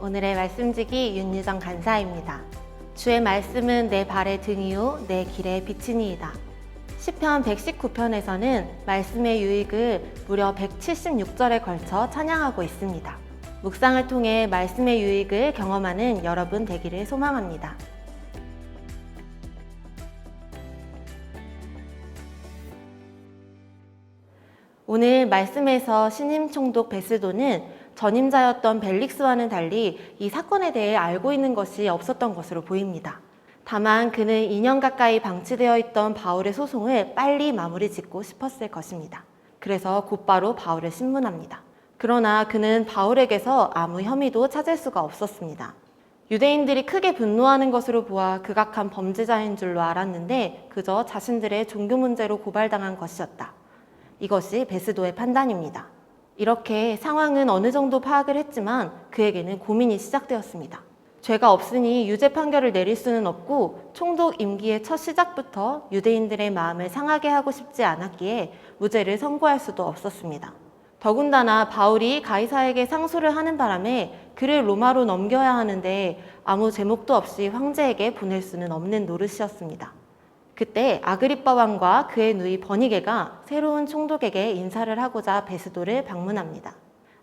오늘의 말씀지기 윤유정 간사입니다. 주의 말씀은 내 발의 등이요 내 길의 빛이니이다. 시편 119편에서는 말씀의 유익을 무려 176절에 걸쳐 찬양하고 있습니다. 묵상을 통해 말씀의 유익을 경험하는 여러분 되기를 소망합니다. 오늘 말씀에서 신임 총독 베스도는 전임자였던 벨릭스와는 달리 이 사건에 대해 알고 있는 것이 없었던 것으로 보입니다. 다만 그는 2년 가까이 방치되어 있던 바울의 소송을 빨리 마무리 짓고 싶었을 것입니다. 그래서 곧바로 바울을 신문합니다. 그러나 그는 바울에게서 아무 혐의도 찾을 수가 없었습니다. 유대인들이 크게 분노하는 것으로 보아 극악한 범죄자인 줄로 알았는데 그저 자신들의 종교 문제로 고발당한 것이었다. 이것이 베스도의 판단입니다. 이렇게 상황은 어느 정도 파악을 했지만 그에게는 고민이 시작되었습니다. 죄가 없으니 유죄 판결을 내릴 수는 없고 총독 임기의 첫 시작부터 유대인들의 마음을 상하게 하고 싶지 않았기에 무죄를 선고할 수도 없었습니다. 더군다나 바울이 가이사에게 상소를 하는 바람에 그를 로마로 넘겨야 하는데 아무 제목도 없이 황제에게 보낼 수는 없는 노릇이었습니다. 그때 아그리빠 왕과 그의 누이 버니게가 새로운 총독에게 인사를 하고자 베스도를 방문합니다.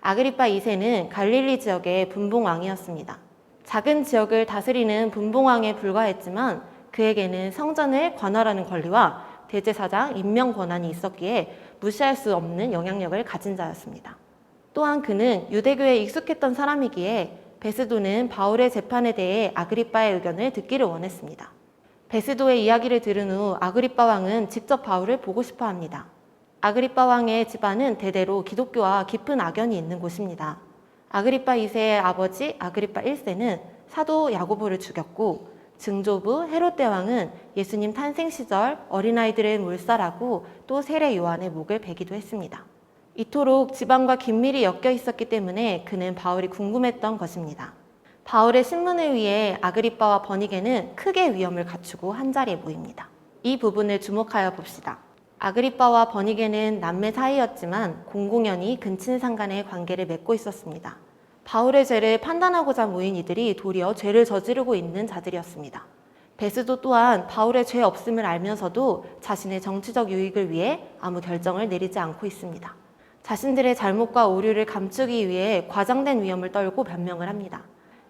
아그리빠 2세는 갈릴리 지역의 분봉왕이었습니다. 작은 지역을 다스리는 분봉왕에 불과했지만 그에게는 성전을 관할하는 권리와 대제사장 임명 권한이 있었기에 무시할 수 없는 영향력을 가진 자였습니다. 또한 그는 유대교에 익숙했던 사람이기에 베스도는 바울의 재판에 대해 아그리빠의 의견을 듣기를 원했습니다. 베스도의 이야기를 들은 후 아그리빠 왕은 직접 바울을 보고 싶어 합니다. 아그리빠 왕의 집안은 대대로 기독교와 깊은 악연이 있는 곳입니다. 아그리빠 2세의 아버지 아그리빠 1세는 사도 야고보를 죽였고 증조부 헤롯 대왕은 예수님 탄생 시절 어린아이들을 몰살하고 또 세례 요한의 목을 베기도 했습니다. 이토록 집안과 긴밀히 엮여 있었기 때문에 그는 바울이 궁금했던 것입니다. 바울의 신문을 위해 아그리빠와 버니게는 크게 위험을 갖추고 한자리에 모입니다. 이 부분을 주목하여 봅시다. 아그리빠와 버니게는 남매 사이였지만 공공연히 근친상간의 관계를 맺고 있었습니다. 바울의 죄를 판단하고자 모인 이들이 도리어 죄를 저지르고 있는 자들이었습니다. 베스도 또한 바울의 죄 없음을 알면서도 자신의 정치적 유익을 위해 아무 결정을 내리지 않고 있습니다. 자신들의 잘못과 오류를 감추기 위해 과장된 위험을 떨고 변명을 합니다.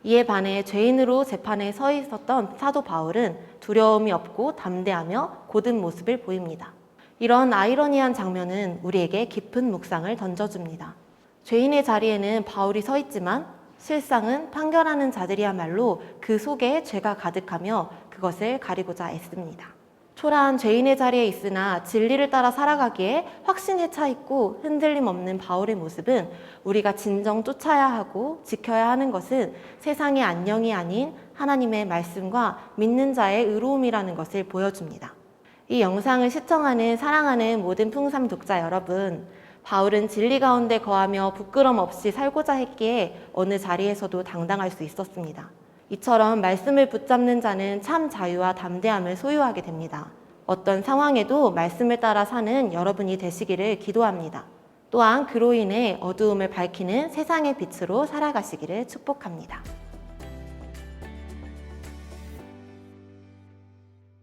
이에 반해 죄인으로 재판에 서 있었던 사도 바울은 두려움이 없고 담대하며 고든 모습을 보입니다. 이런 아이러니한 장면은 우리에게 깊은 묵상을 던져줍니다. 죄인의 자리에는 바울이 서 있지만 실상은 판결하는 자들이야말로 그 속에 죄가 가득하며 그것을 가리고자 애씁니다. 초라한 죄인의 자리에 있으나 진리를 따라 살아가기에 확신에 차 있고 흔들림 없는 바울의 모습은 우리가 진정 쫓아야 하고 지켜야 하는 것은 세상의 안녕이 아닌 하나님의 말씀과 믿는 자의 의로움이라는 것을 보여줍니다. 이 영상을 시청하는 사랑하는 모든 풍삼 독자 여러분, 바울은 진리 가운데 거하며 부끄럼 없이 살고자 했기에 어느 자리에서도 당당할 수 있었습니다. 이처럼 말씀을 붙잡는 자는 참 자유와 담대함을 소유하게 됩니다. 어떤 상황에도 말씀을 따라 사는 여러분이 되시기를 기도합니다. 또한 그로 인해 어두움을 밝히는 세상의 빛으로 살아가시기를 축복합니다.